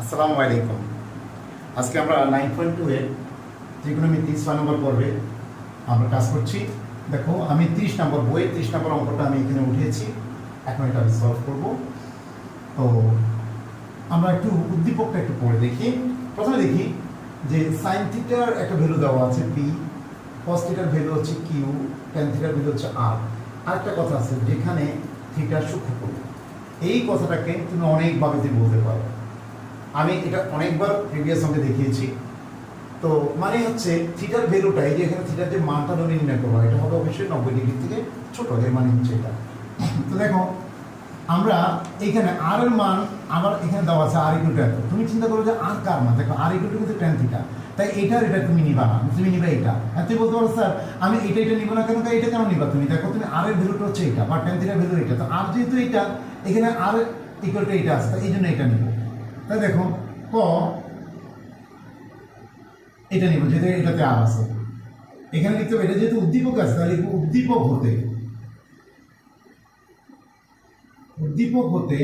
আসসালামু আলাইকুম। আজকে আমরা 9.2 এর ত্রিকোণমিতি 6 নম্বর পর্বে আমরা কাজ করছি। দেখো আমি 30 নম্বর বইয়ের 30 নম্বর অঙ্কটা আমি এখানে উঠিয়েছি। এখন এটা আমি সলভ করব। তো আমরা একটু উদ্দীপকটা একটু পড়ে দেখি। প্রথমে দেখি যে সাইন থিটার একটা ভ্যালু দেওয়া আছে পি, কস থিটার ভ্যালু হচ্ছে কিউ, ট্যান থিটার ভ্যালু হচ্ছে আর। আরেকটা কথা আছে যেখানে থিটার সূক্ষ্মকোণ, এই কথাটাকে তুমি অনেকভাবে তুমি বলতে পারো। আমি এটা অনেকবার প্রিভিয়াস অঙ্কে দেখিয়েছি। তো মানে হচ্ছে থিটার ভ্যালুটা, এই যে এখানে থিটার যে মানটা ধরে নির্ণয় করবো, এটা হবে অবশ্যই 90 ডিগ্রি থেকে ছোট, এর মানে হচ্ছে এটা। তো দেখো আমরা এইখানে আর এর মান আবার এখানে দেওয়া আছে আর ইকুয়াল টু এত। তুমি চিন্তা করো যে আর কার মান, দেখো আর ইকুয়াল টু কিন্তু ট্যান থিটা, তাই এটা তুমি নিবা না, তুমি নিবা এটা। আর তুমি বলতে পারো স্যার আমি এটা নিব না কেন, এটা কেন নিবা তুমি? দেখো তুমি আর এর ভ্যালুটা হচ্ছে এটা, বা ট্যান থিটার ভ্যালু এটা। তো আর যেহেতু এটা এখানে আর ইকুয়াল টু এটা আছে, তাই এই জন্য এটা নিব। তাই দেখো ক এটা নিব যেহেতু এটাতে আর আছে। এখানে লিখতে হবে এটা যেহেতু উদ্দীপক আছে, তাহলে উদ্দীপক হতে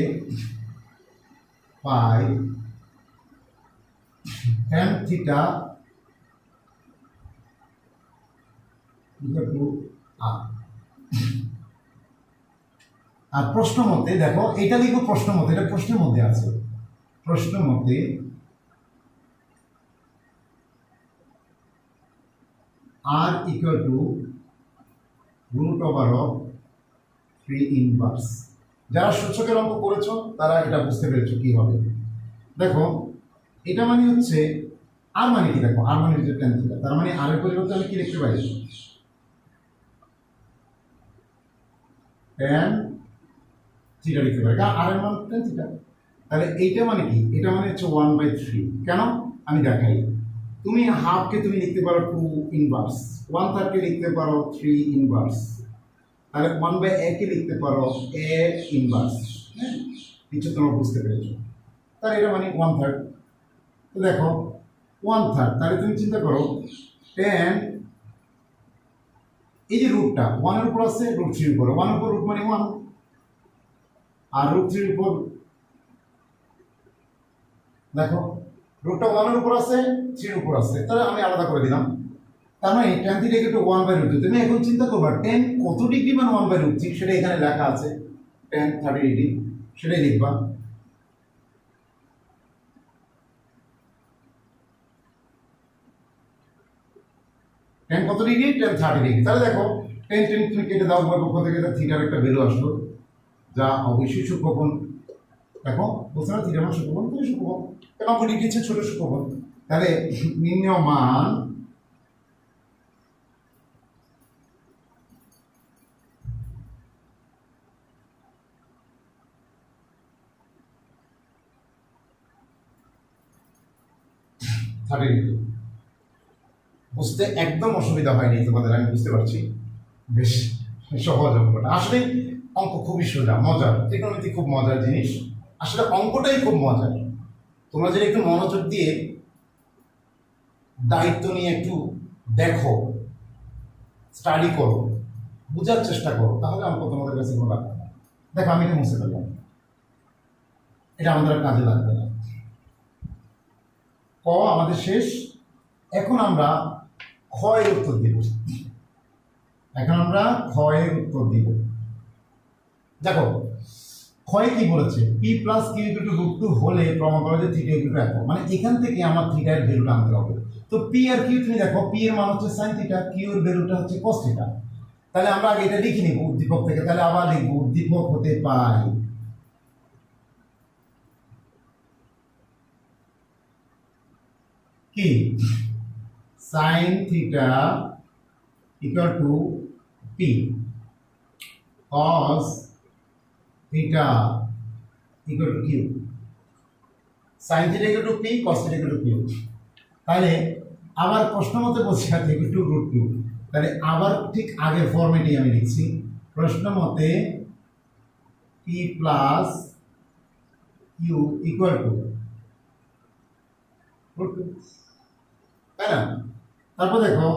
পাই ট্যান থিটা ইকুয়াল টু আর। আর প্রশ্ন মতে দেখো এটা লিখবো প্রশ্ন মতে, এটা প্রশ্নের মধ্যে আছে। প্রশ্ন মতে R equal to root over of 3 inverse. যারা সূচকের অঙ্ক করেছো তারা এটা বুঝতে পেরেছো কি হবে। দেখো এটা মানে হচ্ছে আর মানে কি, দেখো আর মানে হচ্ছে ট্যান থিটা, তার মানে আর এর পরিবর্তে আমি কি লিখতে পারি ট্যান থিটা লিখতে পারি, কারণ আর এর মান ট্যান থিটা। তাহলে এইটা মানে কি, এটা মানে হচ্ছে 1/3। কেন আমি দেখাই, তুমি হাফকে তুমি লিখতে পারো 2 ইনভার্স, 1/3 কে লিখতে পারো 3 ইনভার্স, তাহলে 1/a কে লিখতে পারো a ইনভার্স। হ্যাঁ, কিছু তোমরা বুঝতে পেরেছো। তাহলে এটা মানে 1/3। তো দেখো 1/3, তাহলে তুমি চিন্তা করো tan, এই যে রুটটা 1 এর উপর আছে, রুট 3 এর উপর, 1 এর উপর রুট মানে 1, আর রুট 3 এর উপর দেখো রুটটা 1 এর উপর আছে, 3 এর উপর আছে, তাহলে আমি আলাদা করে দিলাম। তার মানে tan থিটা ইকুয়াল টু 1/√3। তুমি এখন চিন্তা করবা tan কত ডিগ্রি মানে 1/√3, সেটা এখানে লেখা আছে tan 30 ডিগ্রি, সেটাই লিখবা। tan কত ডিগ্রি, tan 30 ডিগ্রি। তাহলে দেখো tan তুমি কেটে দাও, উভয় পক্ষ থেকে থিটার একটা ভ্যালু আসলো, যা অবশ্যই সূক্ষ্মকোণ। দেখো বলছে না থিটার মান সূক্ষ্মকোণ, তাহলে সূক্ষ্মকোণ এবং কোন লিখেছে ছোট সূক্ষ্মকোণ। তাহলে নির্ণেয় মান বুঝতে একদম অসুবিধা হয়নি তোমাদের, আমি বুঝতে পারছি। বেশ সহজ অঙ্কটা, আসলে অঙ্ক খুবই সোজা, মজার। ত্রিকোণমিতি খুব মজার জিনিস, আসলে অঙ্কটাই খুব মজার। তোমরা যদি একটু মনোযোগ দিয়ে দায়িত্ব নিয়ে একটু দেখো, স্টাডি করো, বোঝার চেষ্টা করো, তাহলে অঙ্ক তোমাদের কাছে কোনো লাগবে না। দেখো আমি এটা মুছে ফেললাম, এটা আমাদের আর কাজে লাগবে না। ক আমাদের শেষ। এখন আমরা ক্ষয়ের উত্তর দিব। দেখো ক্ষয় কি বলেছে, p plus q equal to √2 হলে প্রমাণ করা যায় থিটা ইকুয়াল টু এত। মানে এখান থেকে আমার থিটার ভ্যালুটা আনতে হবে। তো পি আর কিউ তুমি দেখো, পি এর মান হচ্ছে সাইন থিটা, কিউ এর ভ্যালুটা হচ্ছে কস থিটা। তাহলে আমরা আগে এটা লিখে নিব উদ্দীপক থেকে, তাহলে আবার লিখবো উদ্দীপক হতে পাই কি sine theta equal to P, cos theta equal to q, sin theta equal to p, cos theta equal to q। তাহলে আবার প্রশ্ন মতে বলছি আর ইকুয়াল টু √2, তাহলে আবার ঠিক আগের ফরম্যাটেই আমি লিখছি। প্রশ্ন মতে p plus q equal to √2, তাই না? তারপর দেখো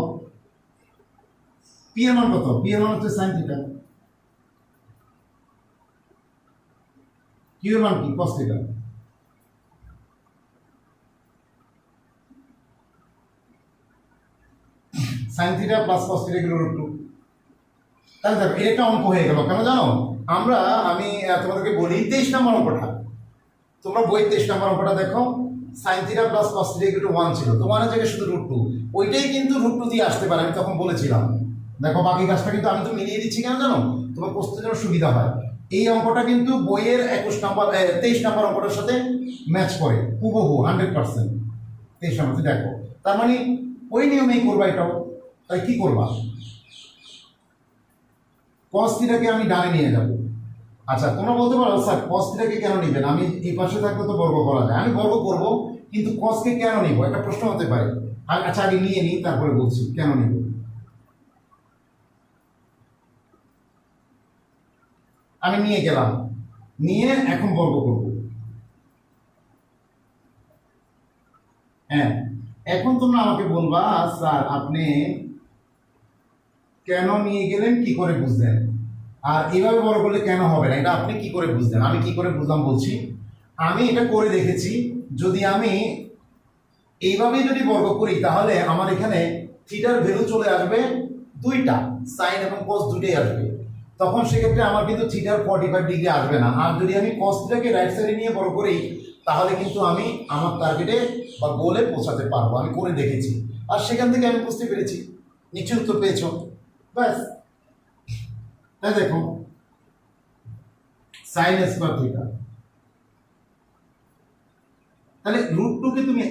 p এর মান কত, p এর মান হচ্ছে sin theta, q এর মান কি cos theta। Sine theta plus cos theta equal root 2। তাহলে দেখো এটা একটা অঙ্ক হয়ে গেল। কেন জানো? আমি তোমাদেরকে বলি 23 নম্বর অঙ্কটা, তোমরা বই 23 নম্বর অঙ্কটা দেখো, sign theta plus cos theta equal to 1 ছিল, তো 1 এর জায়গায় শুধু রুট 2, ওইটাই কিন্তু রুট 2 দিয়ে আসতে পারে, আমি তখন বলেছিলাম। দেখো বাকি কাজটা কিন্তু আমি তো মিলিয়ে দিচ্ছি, কেন জানো? তোমার প্রস্তুতির জন্য সুবিধা হয়। এই অঙ্কটা কিন্তু বইয়ের 21 নম্বর 23 নম্বর অঙ্কটার সাথে ম্যাচ করে হুবহু 100%। 23 নম্বর দেখো, তার মানে ওই নিয়মেই করবা এটাও। তাই কি করবা? কস থিটাকে আমি ডানে নিয়ে যাব। আচ্ছা, তোমরা বলতে পারো স্যার কস থিটাকে কেন নিবেন? আমি এই পাশে থাকলে তো বর্গ করা যায়, আমি বর্গ করব, কিন্তু কসকে কেন নিব? একটা প্রশ্ন হতে পারে। আচ্ছা আগে নিয়ে নিই, তারপরে বলছি কেন নিব। আমি নিয়ে গেলাম, নিয়ে এখন বর্গ করব। হ্যাঁ, এখন তোমরা আমাকে বলবা স্যার আপনি কেন নিয়ে গেলেন, কি করে বুঝলেন? আর এইভাবে বড় করলে কেন হবে না, এটা আপনি কি করে বুঝলেন? আমি কি করে বুঝলাম বলছি। আমি এটা করে দেখেছি, যদি আমি এইভাবে যদি বর্গ করি তাহলে আমার এখানে থিটার ভ্যালু চলে আসবে দুইটা, সাইন এবং কস দুটোই আসবে। তখন সেক্ষেত্রে আমার কিন্তু থিটার 45 ডিগ্রি আসবে না। আর যদি আমি কস থিটাকে রাইট সাইডে নিয়ে বড় করি তাহলে কিন্তু আমি আমার টার্গেটে বা গোলে পৌঁছাতে পারবো। আমি করে দেখেছি, আর সেখান থেকে আমি বুঝতে পেরেছি। নিশ্চয় উত্তর পেয়েছ? ব্যাস, তাই দেখো সাইন স্কয়ার থিটা, তাহলে রুট 2 কে তুমি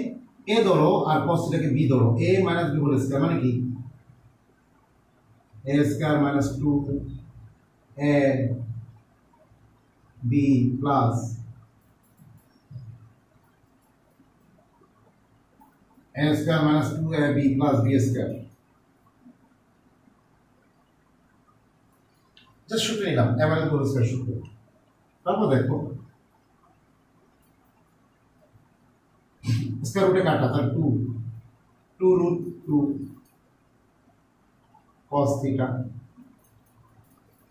এ ধরো আর cos থিটাকে বি ধরো, a minus b whole square মানে কি a square minus 2 a b plus a square minus 2 a b plus b square. Just সূত্র নিলাম, a মাইনাস হোল স্কয়ার সূত্র। তারপর দেখো স্কয়ার রুটে কাটা, তাহলে 2 root 2 cos theta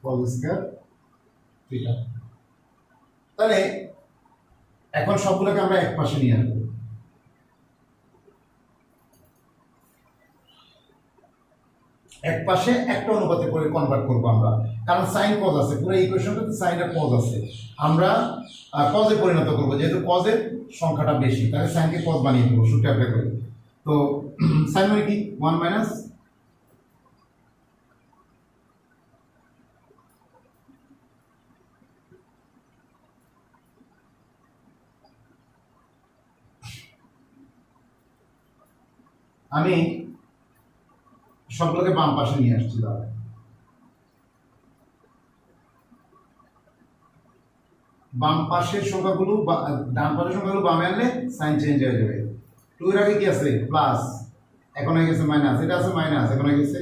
cos square theta. তাহলে এখন সবগুলোকে আমরা এক পাশে নিয়ে আসবো। এক পাশে একটা অনুপাতে করে কনভার্ট করবো আমরা, কারণ সাইন কজ আছে, পুরো ইকুয়েশনটাতে সাইন আর কজ আছে। আমরা কজে পরিণত করবো, যেহেতু কজের সংখ্যাটা বেশি, তাহলে সাইনকে কজ বানিয়ে দেবো সূত্র অ্যাপ্লাই করে। তো সাইন মানে কি 1 মাইনাস আমি সবগুলোকে বাম পাশে নিয়ে আসছি। দাদা বাম পাশের সংখ্যাগুলো ডান পাশের সংখ্যাগুলো বামে আনলে সাইন চেঞ্জ হয়ে যাবে। 2 এর আগে কি আছে প্লাস, এখন হয়ে গেছে মাইনাস, এটা আছে মাইনাস, এখন হয়ে গেছে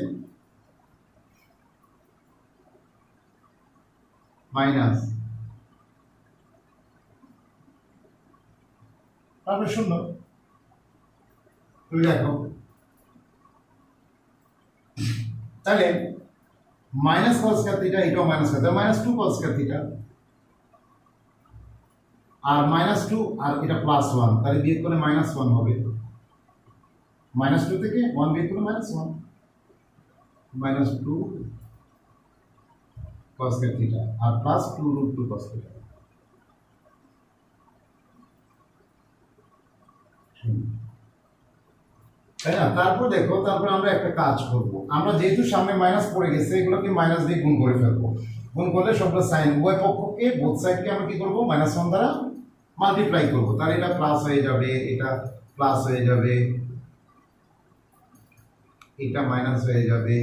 মাইনাস, তারপরে শূন্য। তুমি দেখো তাহলে মাইনাস কস স্কয়ার থিটা, এটাও মাইনাস করতে মাইনাস 2 কস স্কয়ার থিটা, আর মাইনাস 2 আর এটা প্লাস 1, তাহলে বিয়োগ করলে মাইনাস 1 হবে। মাইনাস 2 থেকে 1 বিয়োগ করলে minus 1, minus 2 cos square theta আর প্লাস 2 রুট 2 cos থিটা। তাই না? তারপর দেখো, তারপর আমরা একটা কাজ করব, আমরা যেহেতু সামনে মাইনাস পড়ে গেছে এগুলোকে মাইনাস দিয়ে গুণ করে ফেলবো। গুণ করলে সবগুলো সাইন উভয় পক্ষকে বোথ সাইডকে আমরা কি করব মাইনাস 1 দ্বারা মাল্টিপ্লাই করব, তাহলে এটা প্লাস হয়ে যাবে, এটা প্লাস হয়ে যাবে, এটা মাইনাস হয়ে যাবে।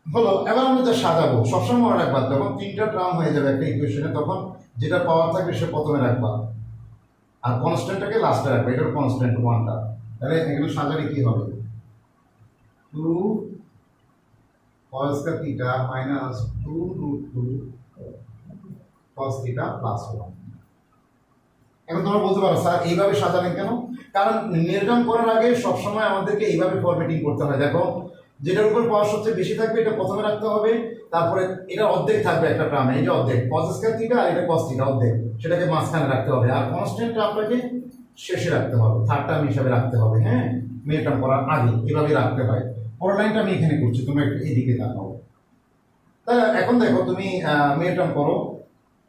হলো, এবার আমরা যা সাজাবো সবসময় মনে রাখবা, যখন 3টা টার্ম হয়ে যাবে একটা ইকুয়েশনে তখন যেটা পাওয়ার থাকবে সে প্রথমে রাখবা আর কনস্ট্যান্টটাকে লাস্টে রাখবা, এটার কনস্ট্যান্ট 1টা। তাহলে এখানে সাজালে কি হবে 2 cos square theta minus 2 root 2 cos theta plus 1। এখন তোমরা বলতে পারো স্যার এইভাবে সাজালেন কেন? কারণ নির্ধারণ করার আগে সবসময় আমাদেরকে এইভাবে ফরম্যাটিং করতে হয়। দেখো যেটার উপর পাওয়ার সবচেয়ে বেশি থাকবে এটা প্রথমে রাখতে হবে, তারপরে এটা অর্ধেক থাকবে একটা টার্মে, এই যে অর্ধেক cos স্কয়ার থিটা আর এটা cos থিটা অর্ধেক, সেটাকে মাঝখানে রাখতে হবে, আর কনস্ট্যান্ট আপনাকে শেষে রাখতে হবে, থার্ড টার্ম হিসাবে রাখতে হবে। হ্যাঁ, মেন টার্ম করার আগে এভাবে রাখতে হয়। পরের লাইনটা আমি এখানে করছি, তোমরা একটু এদিকে তাকাও। তাহলে এখন দেখো তুমি মেন টার্ম করো,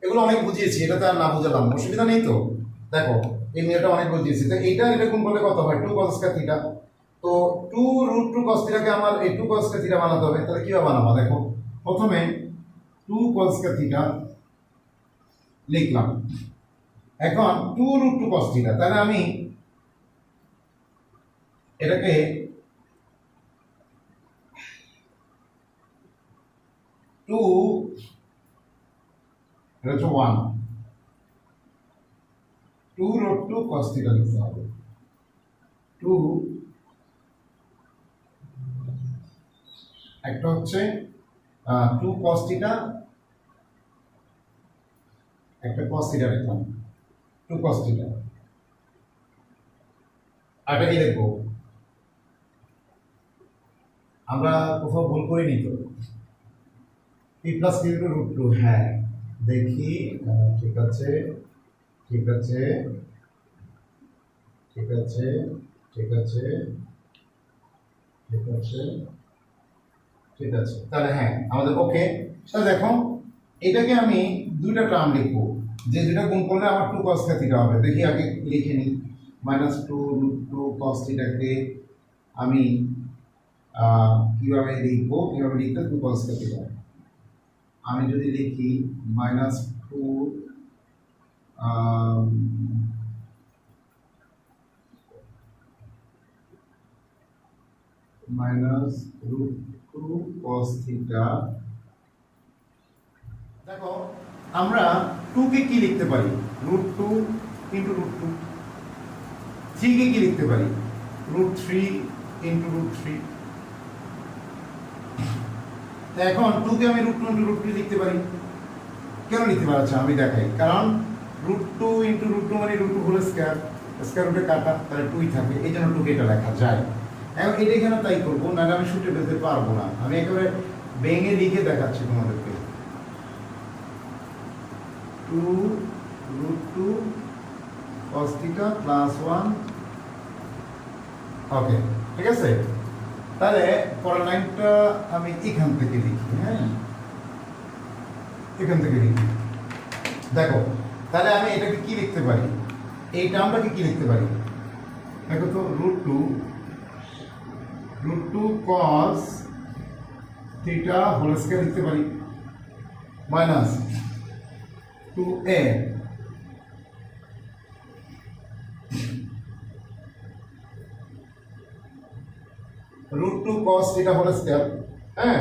এগুলো অনেক বুঝিয়েছি, এটা তো আর না বুঝালাম, অসুবিধা নেই তো। দেখো এই মেয়েটা অনেক বুঝিয়েছি, তো এইটা এটা গুণ করলে কত হয় 2 cos স্কয়ার থিটা, তো 2 √2 cos থিটাকে আমার এই 2 cos স্কয়ার থিটা বানাতে হবে। তাহলে কিভাবে বানাবো দেখো, প্রথমে 2 cos স্কয়ার থিটা লিখলাম, এখন 2 √2 cos থিটা, তাহলে আমি এটাকে 2 এটা হচ্ছে 1 2 √2 cos থিটা লিখতে হবে, 2 একটা হচ্ছে 2 cos থিটা, একটা cos থিটা লিখলাম 2 cos থিটা, আর এটা কি লিখবো, আমরা কোথাও ভুল করিনি তো, p প্লাস q √2, হ্যাঁ দেখি, ঠিক আছে ঠিক আছে ঠিক আছে ঠিক আছে ঠিক আছে ঠিক আছে, তাহলে হ্যাঁ আমাদের ওকে। তাহলে দেখো এটাকে আমি দুইটা টার্ম লিখবো, যে দুটা গুণ করলে আমার 2 cos থিটা হবে। দেখি আগে লিখে নিই, -2 √2 cos থিটাকে আমি কিভাবে লিখবো, কিভাবে লিখতে 2 cos থিটা, আমি যদি লিখি -2 -√2 cos থিটা, দেখো আমরা 2 কে কি লিখতে পারি, √2 × √2, 3 কে কি লিখতে পারি, √3 × √3, তো এখন 2 কে আমি √2 × √3 লিখতে পারি। কেন লিখতে পারি, আচ্ছা আমি দেখাই, কারণ √2 × √2 মানে √2 হোল স্কয়ার, স্কয়ার রুটে কাটা, তাহলে 2ই থাকবে, এই জন্য 2 কে এটা লেখা যায়। এখন এটা এখানে তাই করবো, নাহলে আমি শুটে ফেলতে পারবো না, আমি একেবারে ভেঙে লিখে দেখাচ্ছি তোমাদেরকে। 2 √2 cos থিটা প্লাস 1, ওকে ঠিক আছে। তাহলে পরের লাইনটা আমি এখান থেকে লিখি, হ্যাঁ এখান থেকে লিখি, দেখো তাহলে আমি এটাকে কি লিখতে পারি, এই টার্মটাকে কি লিখতে পারি, দেখো তো √2 cos থিটা হোল স্কয়ার লিখতে পারি, minus 2a √2 cos theta whole square, হ্যাঁ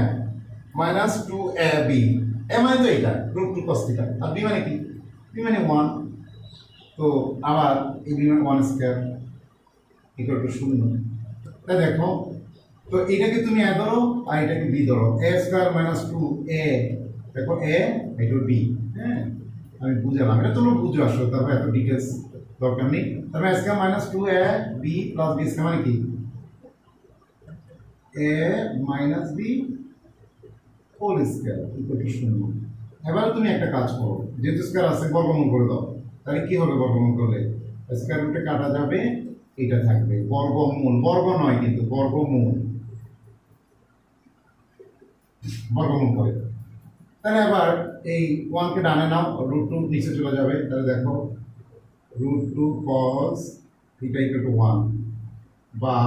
মাইনাস 2ab, a মানে তো এটা √2 cos থিটা, আর b মানে কি, b মানে 1, তো আবার এই b মানে 1 স্কয়ার ইকুয়াল টু 0। তাই দেখো, তো এটাকে তুমি a ধরো আর এটাকে b ধরো, a স্কয়ার মাইনাস 2a, দেখো a এটা b, হ্যাঁ আমি বুঝালাম, এটা তোমরা বুঝো আসলে, তারপর এত ডিটেলস দরকার নেই। তারপরে a square minus 2ab plus b square মানে কি, a minus b whole square equal to 0। এবার তুমি একটা কাজ করো, যেহেতু স্কয়ার আছে বর্গমূল করে দাও, তাহলে কি হবে, বর্গমূল করলে স্কয়ার রুটে কাটা যাবে, এটা থাকবে বর্গমূল, বর্গ নয় কিন্তু বর্গমূল, বর্গমূল করে। তাহলে আবার এই 1 কে ডানে নাও, √2 নিচে চলে যাবে, তাহলে দেখো √2 cos থিটা ইকুয়াল টু 1 বা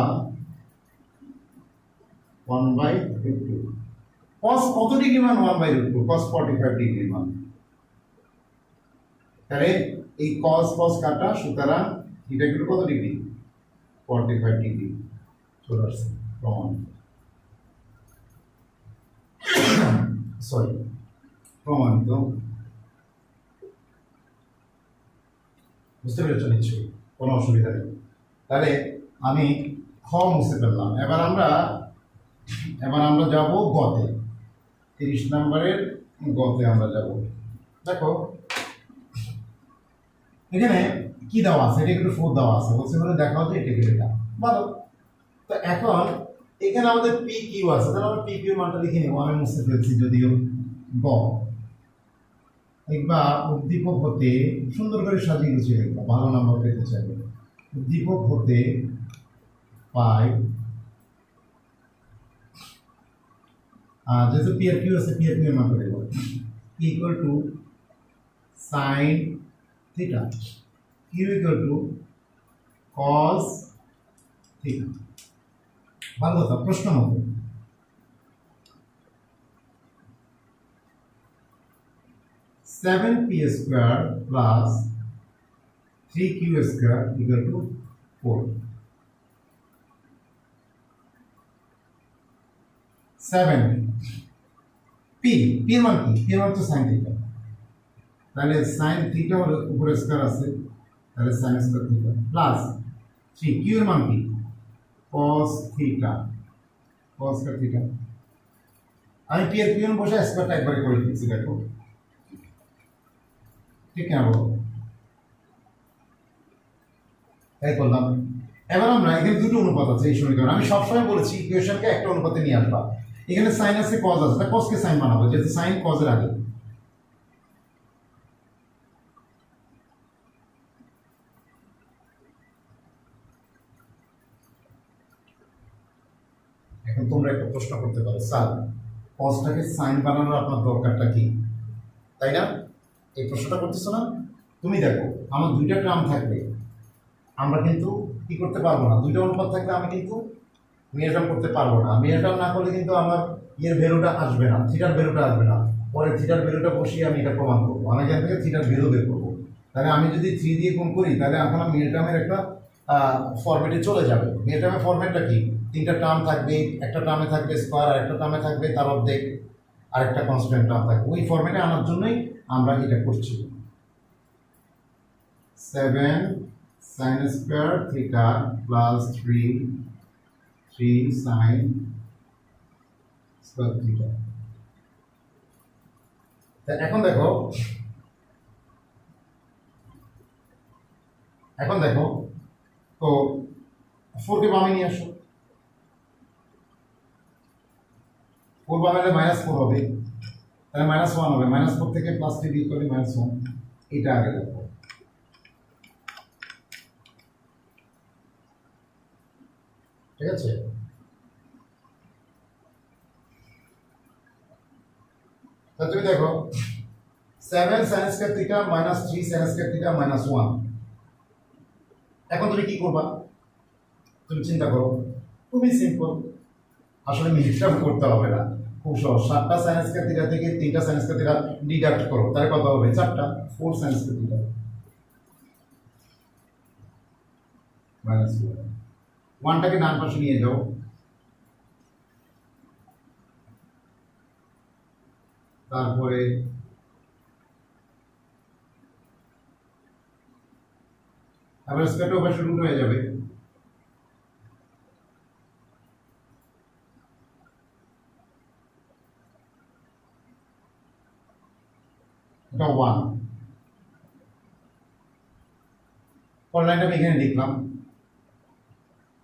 1/√2, cos কত ডিগ্রি মান, 1/√2, cos 45 ডিগ্রি মান, তাহলে এই cos cos কাটা, সুতরাং থিটা ইকুয়াল কত ডিগ্রি, 45 ডিগ্রি চলে আসছে প্রমাণ, সরি প্রমাণিত। বুঝতে পেরেছ নিশ্চয়ই, কোনো অসুবিধা নেই। তাহলে আমি খ মুছে ফেললাম, এবার আমরা যাব গতে, 30 নম্বরের গতে আমরা যাব। দেখো এখানে কি দেওয়া আছে, এটা একটু 4 দেওয়া আছে, বলছে বলে দেখাও যে এটা কি, এটা ভালো। তো এখন এখানে আমাদের পি কিউ আছে, তাহলে আমরা পি কিউ মানটা লিখে নেব। আমি মুছে ফেলছি যদিও। গ একবার উদ্দীপক হতে, সুন্দর করে সাজিয়ে গুছিয়ে লিখবো, ভালো নাম্বার পেতে চাইবে। উদ্দীপক হতে পাই, যেহেতু পি আর কিউ আছে, পি আর কিউ এর মানটা দেবো equal to sine theta, q equal to cos theta. ভালো কথা, প্রশ্ন মতো। Seven p square plus 3q square equal to 4। 7 p, p এর মান কি? পি এর মান তো সাইন থিটা, তাহলে সাইন থিটা হলো উপরে স্কোয়ার আছে, তাহলে sine square theta plus 3, q এর মান কি? cos থিটা, cos থিটা। আমি পি এর কিউ এর বসে স্কোয়ারটা একবারে করে দিচ্ছি, দেখো ঠিক না বলো? তাই করলাম। এবার আমরা এখানে দুটো অনুপাত আছে এই সমীকরণ, আমি সবসময় বলেছি ইকুয়েশনকে একটা অনুপাতে নিয়ে আসবা। এখানে সাইন আছে, কজ আছে, তা কজকে সাইন বানাবো, যেহেতু সাইন কজের আগে। এখন তোমরা একটা প্রশ্ন করতে পারো, স্যার কজটাকে সাইন বানানোর আপনার দরকারটা কি, তাই না? এই প্রশ্নটা করতেছো না? তুমি দেখো, আমার দুইটা টার্ম থাকবে, আমরা কিন্তু কি করতে পারবো না, দুইটা অনুপাত থাকলে আমি কিন্তু মেয়েটাম করতে পারবো না। মেয়েটাম না করলে কিন্তু আমার ইয়ের ভ্যালুটা আসবে না, থিটার ভ্যালুটা আসবে না। পরে থিটার ভ্যালুটা বসিয়ে আমি এটা প্রমাণ করবো, আমি এখান থেকে থিটার ভ্যালু বের করবো। তাহলে আমি যদি 3 দিয়ে গুণ করি, তাহলে এখন মেয়েটামের একটা ফরম্যাটে চলে যাবে। মেয়েটামের ফরম্যাটটা কি? তিনটা টার্ম থাকবে, একটা টার্মে থাকবে স্কোয়ার, আর একটা টার্মে থাকবে তার অর্ধেক, আর একটা কনস্ট্যান্ট টার্ম থাকবে। ওই ফরম্যাটে আনার জন্যই আমরা এটা করছি। 7 sin square theta plus 3 sin square theta. এখন দেখো, তো 4 কে বামে নিয়ে আসো। 4 বামে এলে -4 হবে, তাহলে -1 হবে। -4 থেকে +3 বিয়োগ করলে -1, এটা আগে দেখো। ঠিক আছে? তাহলে তুমি দেখো 7 sin square theta -3 sin square theta -1। এখন তুমি কি করবা? তুমি চিন্তা করো, খুবই সিম্পল। আসলে মিলিগ্রাম করতে হবে না, খুব সহজ। 7টা sin স্কয়ার থিটা থেকে 3টা sin স্কয়ার থিটা ডিডাক্ট করো, তাহলে কত হবে? 4টা, 4 sin স্কয়ার থিটা -1। 1টাকে ডান পাশে নিয়ে যাও, তারপরে আবার স্কয়ারটা পাশে রুট হয়ে যাবে। এটা 1। পরের লাইনটা আমি এখানে লিখলাম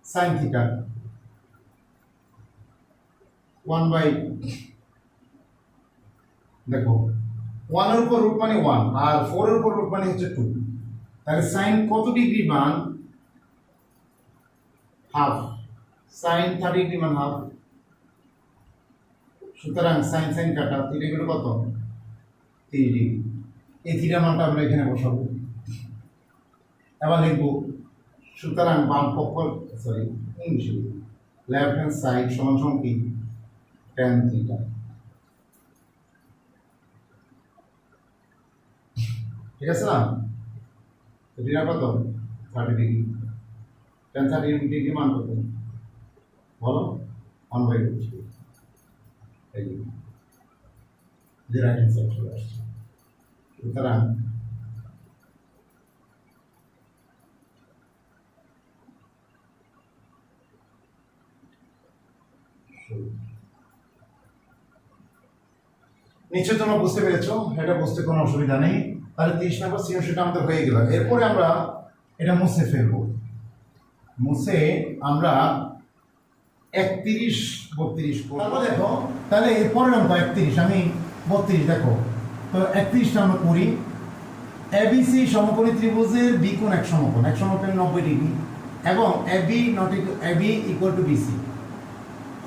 sin থিটা 1 বাই, দেখো 1 এর উপর রুট মানে 1, আর 4 এর উপর রুট মানে হচ্ছে 2। তাহলে sin কত ডিগ্রি মান? হাফ। sin 30 ডিগ্রি মান হাফ। সুতরাং sin কাটা, থিটা ইকুয়াল কত? 30 ডিগ্রি। এই থিটা মানটা আমরা এখানে বসাবো। এবার লিখবো, সুতরাং বাম পক্ষ, সরি ইংলিশে লেফট হ্যান্ড সাইড সমান সমান কি? tan theta. ঠিক আছে না? থিটা কত? 30 ডিগ্রি। tan 30 ডিগ্রি মান কত বলো? 1/2। এই যে রাইট হ্যান্ড সাইড চলে আসছে। সুতরাং নিশ্চয়ই তোমরা বুঝতে পেরেছো, এটা বুঝতে কোনো অসুবিধা নেই। তাহলে 30 নম্বর সৃজনশীলটা আমাদের হয়ে গেল। এরপরে আমরা এটা মুছে ফেলবো। মুছে আমরা 31 32 তারপর দেখো তাহলে এর পরের অঙ্ক 31 আমি 32 দেখো তো 31 টা আমরা করি এবিসি সমকোণী ত্রিভুজের বি কোণ এক সমকোণ 90 ডিগ্রি এবং AB not AB equal to BC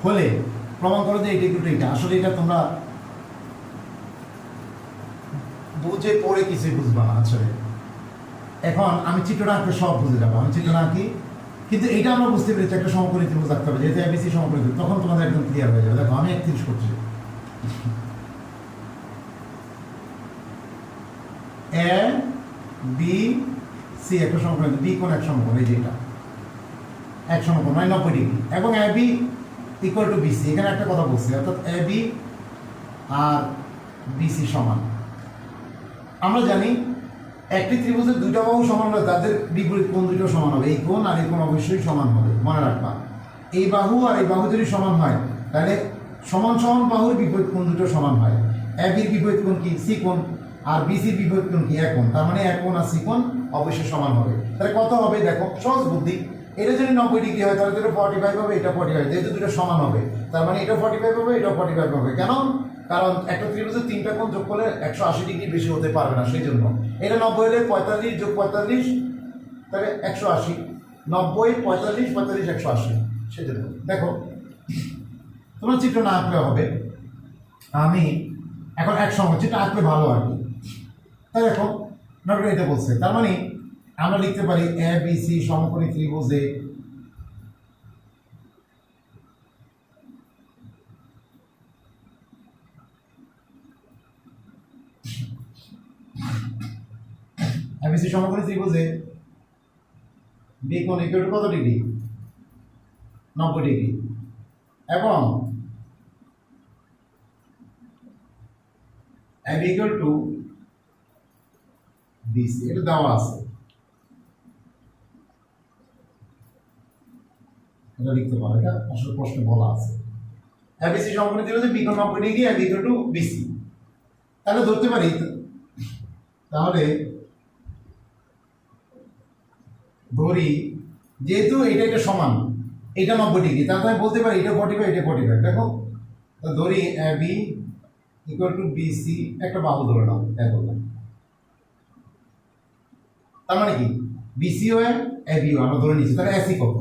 হলে প্রমাণ করো যে এটা ইকুয়াল টু এটা আসলে এটা তোমরা বুঝে পড়ে কিছুই বুঝবা না আসলে এখন আমি চিত্রটা আঁকতে সব বুঝে যাবো আমি চিত্রটা আঁকি কিন্তু এটা আমরা বুঝতে পেরেছি একটা সমকোণী ত্রিভুজ আঁকতে হবে যেহেতু এবিসি সমকোণী ত্রিভুজ তখন তোমাদের একদম ক্লিয়ার হয়ে যাবে দেখো আমি 31 করছি এ বি সি একটা সমকোণ বি কোণ এক সমকোণ এই যে এটা এক সমকোণ মানে 90 ডিগ্রি এবং A B equal to BC এখানে একটা কথা বলছি অর্থাৎ এ বি আর বিসি সমান আমরা জানি একটি ত্রিভুজের দুইটা বাহু সমান হবে তাদের বিপরীত কোণ দুটো সমান হবে এই কোণ আর এই কোণ অবশ্যই সমান হবে মনে রাখবা এই বাহু আর এই বাহু যদি সমান হয় তাহলে সমান সমান বাহুর বিপরীত কোণ দুটো সমান হয় এ বির বিপরীত কোণ কি সি কোণ আর বিসির বিপরীত কোণ কি এক কোণ তার মানে এক কোণ আর সি কোণ অবশ্যই সমান হবে তাহলে কত হবে দেখো সহজ বুদ্ধি এটা যদি 90 ডিগ্রি হয় তাহলে এটা 45 হবে এটা 45 যেহেতু দুটো সমান হবে তার মানে এটা 45 হবে এটা 45 হবে কেন কারণ একটা ত্রিভুজের তিনটা কোণ যোগ করলে 180 ডিগ্রি বেশি হতে পারবে না সেই জন্য এটা 90 হলে 45 যোগ 45 তাহলে 180 90 45 45 180 সেই জন্য দেখো তোমার চিত্র না আঁকলে হবে আমি এখন এক সময় চিত্র আঁকলে ভালো আর কি তাই দেখো নট এটা বলছে তার মানে আমরা লিখতে পারি এ বি সি সমকোণী ত্রিভুজে এবিসি সমকোণী ত্রিভুজে বি কোণ ইকুয়াল টু কত ডিগ্রি 90 ডিগ্রি এবং এবি ইকুয়াল টু বিসি এটা দেওয়া আছে এটা লিখতে পারো এটা আসলে প্রশ্নে বলা আছে এবিসি সমকোণী ত্রিভুজে বি কোণ 90 degree AB equal to BC তাহলে ধরতে পারি তাহলে ধরি যেহেতু এটা এটা সমান এটা 90 ডিগ্রি তাহলে আমি বলতে পারি এটা 45 এটা 45 দেখো ধরি এবি ইকুয়াল টু বিসি একটা বাহু ধরে নাও দেখো তার মানে কি বিসি ও এবি আমরা ধরে নিচ্ছি তাহলে এসি কত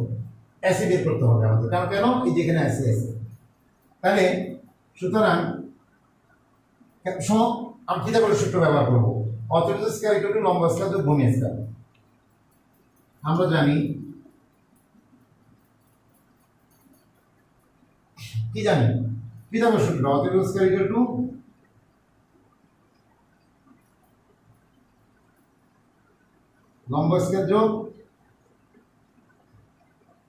এসি বের করতে হবে আমাদের কারণ কেন এই যে এখানে এসি আছে তাহলে সুতরাং আমি চিন্তা করে সূত্র ব্যবহার করবো অতএব স্কয়ার ইকুয়াল টু লম্ব স্কয়ার যোগ ভূমি স্কয়ার আমরা জানি কি জানি পিথাগোরাস সূত্র অতএব স্কয়ার ইকুয়াল টু লম্ব স্কয়ার যোগ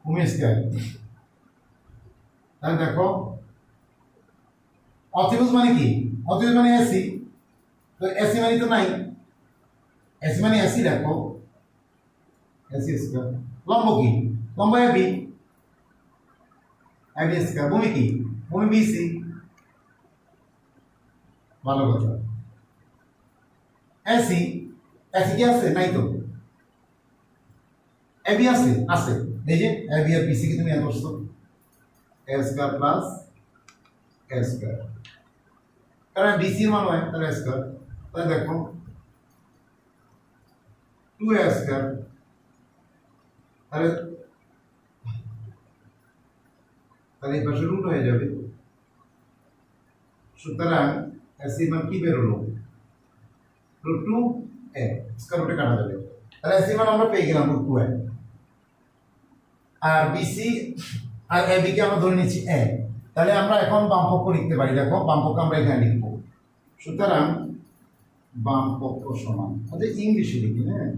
ভূমি স্কয়ার তাহলে দেখো অতিভুজ মানে কি অতিভুজ মানে এসি তো এসি মানে তো নাই এসি মানে এসি দেখো এসি স্কয়ার লম্ব কি লম্ব এবি এবি স্কয়ার ভূমি কি ভূমি বিসি ভালো কথা এসি এসি কি আছে নাই তো এবি আছে আছে এই যে এবি আর বিসি কি তুমি এড করছো এ স্কয়ার প্লাস এ স্কয়ার কারণ বিসি মান হয় তাহলে স্কয়ার তাহলে দেখো 2a স্কয়ার তাহলে তাহলে এই পাশে রুট হয়ে যাবে সুতরাং এসি মান কি বেরোলো √2a স্কয়ার রুটে কাটা যাবে তাহলে এসি মান আমরা পেয়ে গেলাম √2a আর বিসি আর এবি কে আমরা ধরে নিচ্ছি a তাহলে আমরা এখন বাম পক্ষ লিখতে পারি দেখো বাম পক্ষ আমরা এখানে লিখবো সুতরাং বাম পক্ষ সমান আমাদের ইংলিশে লিখি হ্যাঁ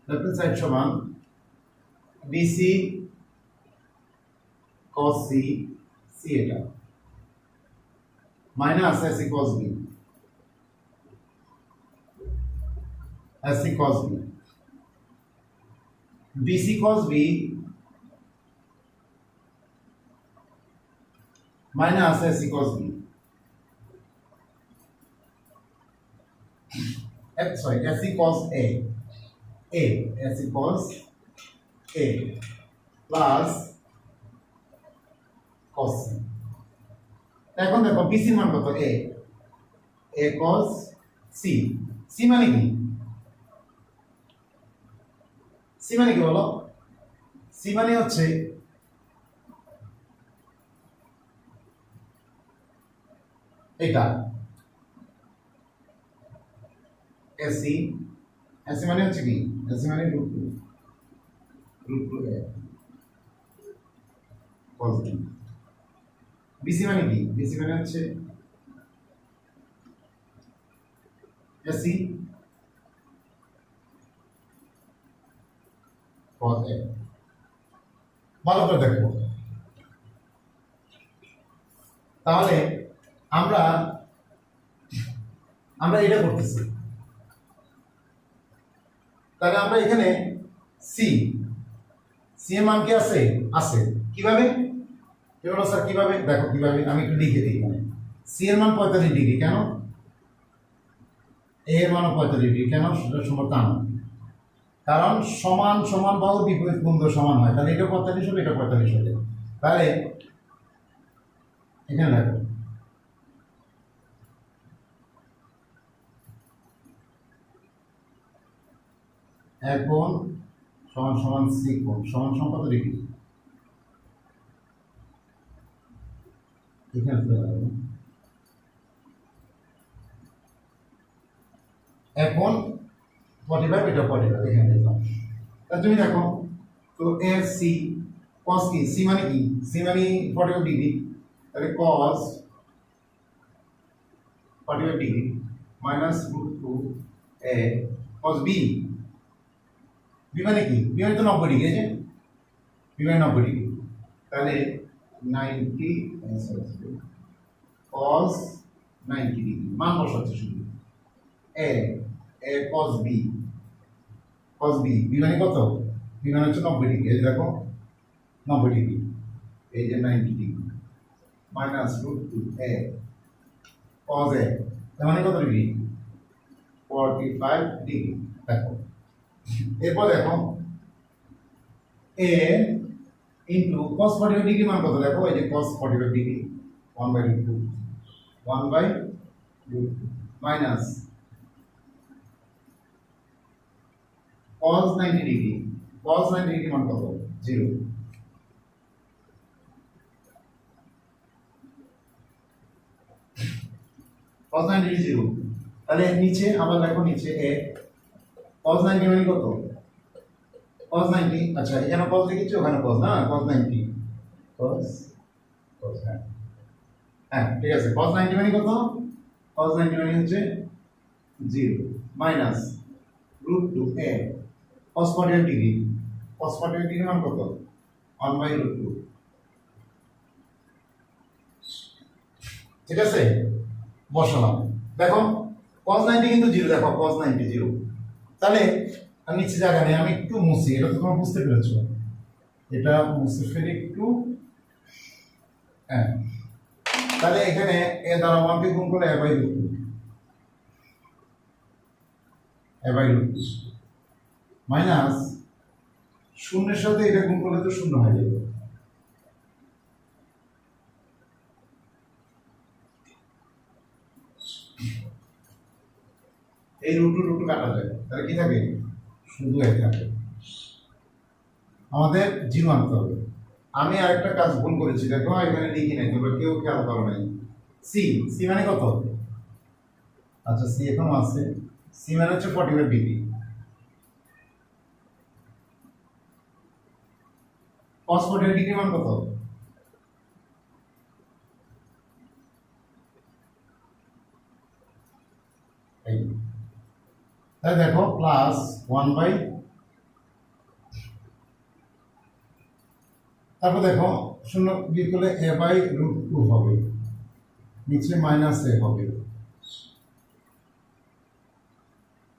লেফট হ্যান্ড সাইড সমান বিসি cos c c এটা minus ac cos b ac cos b bc cos b minus ac cos b sorry ac cos a ac cos a plus cos c। এখন দেখো বিসির মান কত? a cos c। c মানে কি? c মানে কি বলো? c মানে হচ্ছে এটা ac। ac মানে হচ্ছে কি? ac মানে √2 a cos b। bc মানে কি? bc মানে হচ্ছে ac cos a। ভালো করে দেখো, তাহলে আমরা আমরা এটা করতেছি। তাহলে আমরা এখানে সি এর মান কি আছে? আছে। কিভাবে? কি বলো স্যার কিভাবে? দেখো কিভাবে, আমি একটু লিখে দিই। এখানে সি এর মান 45 ডিগ্রি, কেন? এ এর মান 45 ডিগ্রি, কেন? সেটা সমতা না, কারণ সমান সমান বাহুর বিপরীত কোণ তো সমান হয়। তাহলে এটা 45 হবে, এটা 45 হবে। তাহলে এখানে দেখো এক কোণ সমান সমান সি কোণ সমান সমান কত ডিগ্রি? এখানে চলে যাবে এখন 45, এটা 45 এখানে দিলাম। তা তুমি দেখো তো এ সি cos কি? সি মানে কি? সি মানে 45 ডিগ্রি। তাহলে cos 45 degree minus √2 a cos b। B মানে কি? বি মানে তো 90 ডিগ্রি, আছে বি মানে 90 ডিগ্রি। তাহলে 90 cos 90 ডিগ্রি মান বসাচ্ছে শুধু a cos b। cos b B মানে কত? বি মানে হচ্ছে 90 ডিগ্রি। এই দেখো 90 ডিগ্রি, এই যে 90 degree minus √2 a cos a তার মানে কত ডিগ্রি? 45 ডিগ্রি। দেখো এরপর দেখো a ইনটু cos 45 ডিগ্রি মান কত? দেখো এই যে cos 45 degree 1/√2 1/√2 minus cos 90 degree. cos 90 degree মান কত? 0। cos 90 degree 0। তাহলে নিচে আবার দেখো, নিচে a cos 90 মানে কত? cos 90, আচ্ছা এখানে cos লিখেছি, ওখানে cos না, cos 90 cos হ্যাঁ ঠিক আছে। cos 90 মানে কত? cos 90 মানে হচ্ছে 0 minus √2 a cos 45 degree. cos 45 degree মান কত? 1/√2। ঠিক আছে, বসালাম। দেখো cos 90 কিন্তু 0, দেখো cos 90 0। তাহলে আমি নিচে জায়গা নেই, আমি একটু মুছি, এটা তো তোমরা বুঝতে পেরেছো। এটা মুছে ফেলে একটু, হ্যাঁ। তাহলে এখানে এ দ্বারা 1 কে গুণ করলে a/√2 মাইনাস শূন্যের সাথে এটা গুণ করলে তো শূন্য হয়ে যাবে। এই √2 কাটা যায়, তাহলে কি থাকে? শুধু এক থাকে। আমাদের 0 আনতে হবে। আমি আরেকটা কাজ ভুল করেছি, দেখো এখানে লিখি নাই, তোমরা কেউ খেয়াল করো নাই। সি মানে কত? আচ্ছা সি এখনো আছে। সি মানে হচ্ছে 45 ডিগ্রি। cos 45 ডিগ্রি মান কত? এই তাহলে দেখো প্লাস 1/, তারপর দেখো শূন্য বিয়োগ করলে a/√2 হবে, নিচে মাইনাস a হবে।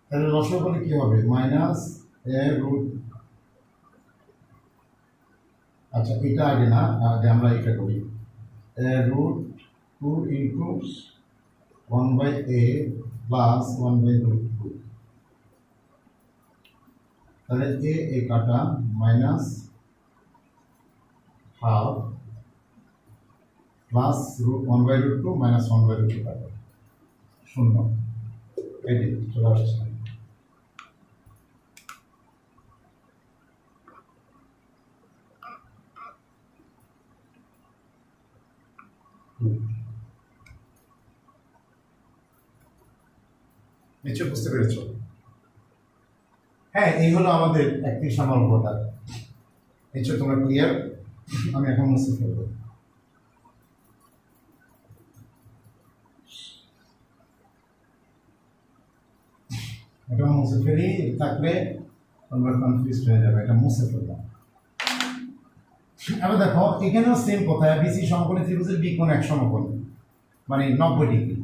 তাহলে লসাগু করলে কি হবে? মাইনাস a√, আচ্ছা এটা আগে না, আগে আমরা এটা করি। a√2 into 1/a plus 1/√2। তাহলে এ কাটা minus half plus root 1/√2 minus 1/√2 কাটবে শূন্য। এটি চলে আসছে। নিশ্চয় বুঝতে পেরেছ? হ্যাঁ, এই হলো আমাদের 31 নম্বর অঙ্কটা। নিশ্চয় তোমরা ক্লিয়ার? আমি এখন মুছে ফেলবো। এটা মুছে ফেলি, থাকলে তোমরা কনফিউজড হয়ে যাবে। এটা মুছে ফেললাম। এবার দেখো, এখানেও সেম কথা, বিসি সমকোণী ত্রিভুজের বিকোণ এক সমকোণ, মানে 90 ডিগ্রি।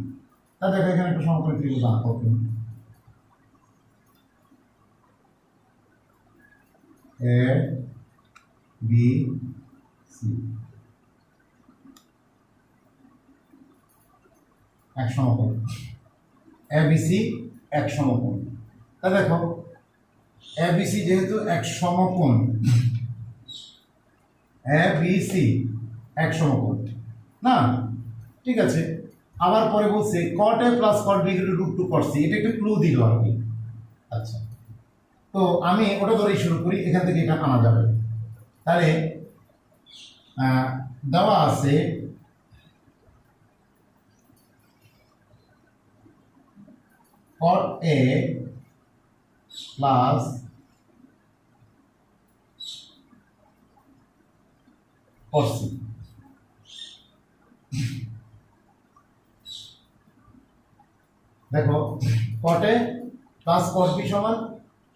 তা দেখো এখানে একটা সমকোণী ত্রিভুজ আঁকো তুমি। এ বি সি এক সমকোণ, এ বি সি এক সমকোণ। তা দেখো এ বি সি যেহেতু এক সমকোণ, এ বি সি এক সমকোণ না, ঠিক আছে। আবার পরে বলছে cot a plus cot b equal to √2 cot c, এটা একটা ক্লু দিল আর কি। আচ্ছা, তো আমি ওটা ধরেই শুরু করি, এখান থেকে এটা আনা যাবে। তাহলে দেওয়া আছে cot a plus cot c। দেখো cot a plus cot b সমান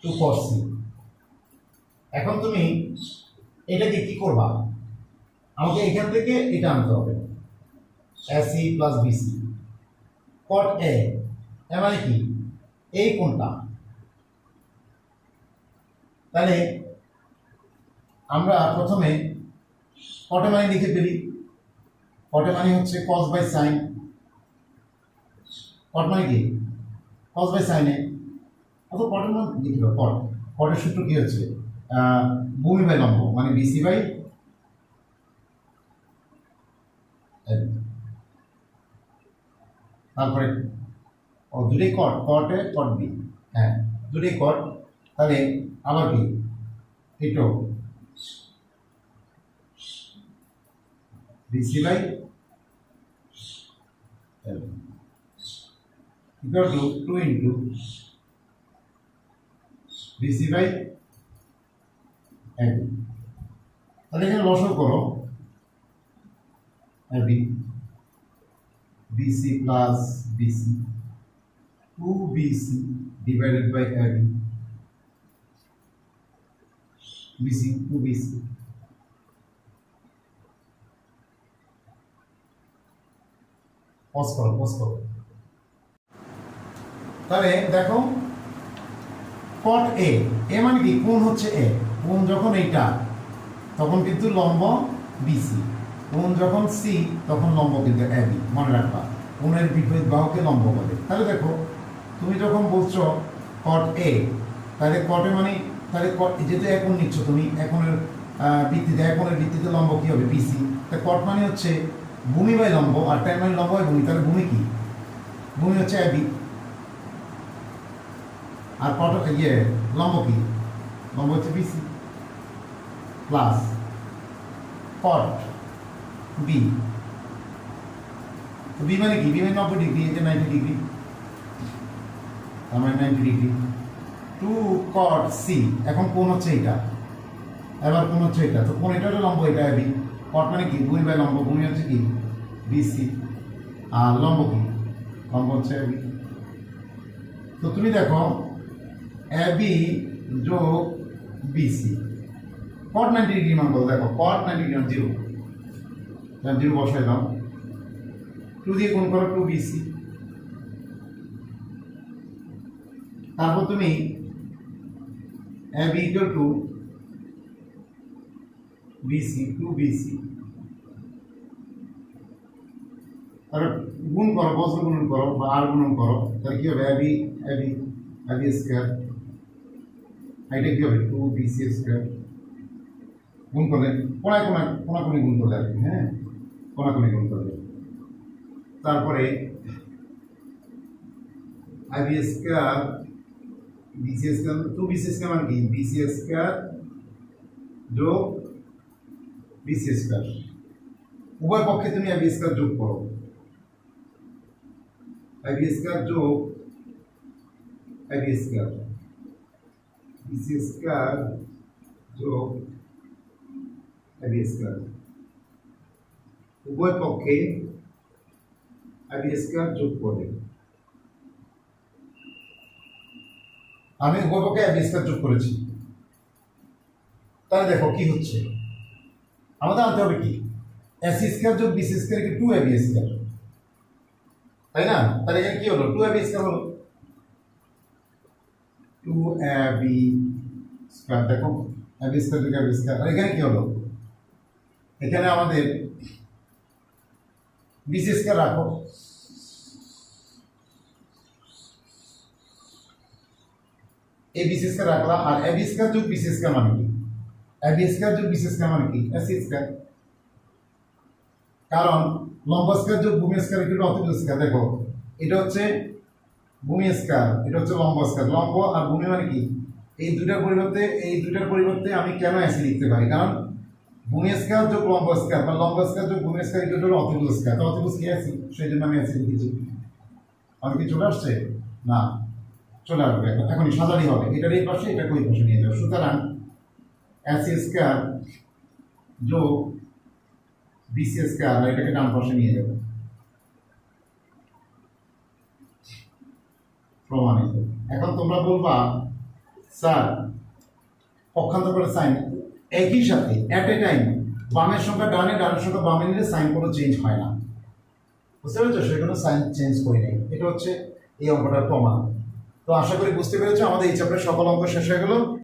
2 cot c। এখন তুমি এটাকে কি করবা? আমাকে এখান থেকে এটা আনতে হবে, ac plus bc। cot a এর মানে কি? এই কোণটা। তাহলে আমরা প্রথমে cot a মানে লিখে ফেলি। cot a মানে হচ্ছে cos বাই sin। cot মানে কি? cos বাই sin এ। অত cot এর মানে লিখে দাও cot। cot এর সূত্র কি হচ্ছে? ভূমি বাই লম্ব, মানে bc বাই l। তারপরে দুটোই cot, cot a cot b, হ্যাঁ দুটোই cot। তাহলে আবার কি? এটাও bc by l equal to 2 into bc by ab। তাহলে এখানে লসাগু করো, ab bc প্লাস bc 2bc divided by ab bc 2bc। Pause করো। তাহলে দেখো cot a, এ মানে কি? কোণ হচ্ছে a। কোণ যখন এইটা তখন কিন্তু লম্ব bc, কোণ যখন c তখন লম্ব কিন্তু ab। মনে রাখবা, কোণের বিপরীত বাহুকে লম্ব বলে। তাহলে দেখো তুমি যখন বলছো cot a, তাহলে cot a মানে, তাহলে যেহেতু এক কোণ নিচ্ছ তুমি, একনের ভিত্তিতে, একনের ভিত্তিতে লম্ব কি হবে? bc। তাহলে cot মানে হচ্ছে ভূমি বাই লম্ব, আর tan মানে লম্ব বাই ভূমি। তাহলে ভূমি কি? ভূমি হচ্ছে ab। আর cot লম্ব কি? লম্ব হচ্ছে bc প্লাস cot b। তো b মানে কি? b মানে 90 ডিগ্রি, এই যে 90 ডিগ্রি, তার মানে 90 ডিগ্রি। 2 cot c, এখন কোণ হচ্ছে এটা, এবার কোণ হচ্ছে এটা, তো কোণ এটা হলো লম্ব, এটা ab। cot মানে কি? ভূমি বাই লম্ব, ভূমি হচ্ছে কি? bc, আর লম্ব কি? লম্ব হচ্ছে ab। তো তুমি দেখো ab যোগ bc, cot 90 ডিগ্রি মান কত? দেখো cot 90 ডিগ্রি মান 0, 0 বসাই দাও, 2 দিয়ে গুণ করো 2bc। তারপর তুমি ab equal to bc 2bc, তারপর গুণ করো, বজ্র গুণন করো বা আর গুণন করো, তাহলে কি হবে? ab স্কয়ার, এটা কি হবে? 2bc স্কয়ার গুণ করলে কোনাকুনি গুণ করলে আর কি, হ্যাঁ, কোনাকুনি গুণ করলে। তারপরে AB square BC square, two BC square মানে কি, বিসি স্কয়ার যোগ বিসি স্কয়ার, উভয় পক্ষে তুমি আইবি স্কয়ার যোগ করো, আইবি স্কয়ার যোগ আইবি স্কয়ার, বিসি স্কয়ার যোগ আইবি স্কয়ার, উভয় পক্ষে আইবি স্কয়ার যোগ করবে। আমি উভয় পক্ষে আইবি স্কয়ার যোগ করেছি, তাহলে দেখো কি হচ্ছে, আমাদের আনতে হবে কি, এসি স্কয়ার যোগ বিসি স্কয়ার কি 2ab স্কয়ার, তাই না? তাহলে এখানে কি হলো, 2ab স্কয়ার হলো, 2ab স্কয়ার, দেখো ab স্কয়ার যোগ ab স্কয়ার, আর এখানে কি হলো, এখানে আমাদের বিসি স্কয়ার রাখো, এই বিসি স্কয়ার রাখলাম, আর ab স্কয়ার যোগ বিসি স্কয়ার মানে কি, ab স্কয়ার যোগ বিসি স্কয়ার মানে কি, ac স্কয়ার, কারণ লম্ব স্কয়ার যোগ ভূমি স্কয়ার কি অতিভুজ স্কয়ার, দেখো এটা হচ্ছে ভূমি স্কয়ার, এটা হচ্ছে লম্ব স্কয়ার, লম্ব আর ভূমি মানে কি, এই দুটার পরিবর্তে আমি কেন এসি লিখতে পারি, কারণ ভূমি স্কয়ার যোগ লম্ব স্কয়ার বা লম্ব স্কয়ার যোগ ভূমি স্কয়ার এটা হলো অতিভুজ স্কয়ার, তো অতিভুজ কি এসি, সেই জন্য আমি এসি লিখেছি। আমি কি চলে আসছে না, চলে আসবে, এখনই সাজানি হবে, এটার এই পাশে এটা ওই পাশে নিয়ে যাবে, সুতরাং এসি স্কয়ার যোগ বিসি স্কয়ার এটাকে ডান পাশে নিয়ে যাবে, প্রমাণিত। এখন তোমরা বলবা স্যার পক্ষান্তর করে সাইন একই সাথে অ্যাট এ টাইম বামের সংখ্যা ডানে, ডানের সংখ্যা বামে নিলে সাইন কোনো চেঞ্জ হয় না, বুঝতে পেরেছো, সেগুলো সাইন চেঞ্জ করি নাই, এটা হচ্ছে এই অঙ্কটার প্রমাণ। তো আশা করি বুঝতে পেরেছো, আমাদের এই চ্যাপ্টারের সকল অঙ্ক শেষ হয়ে গেল।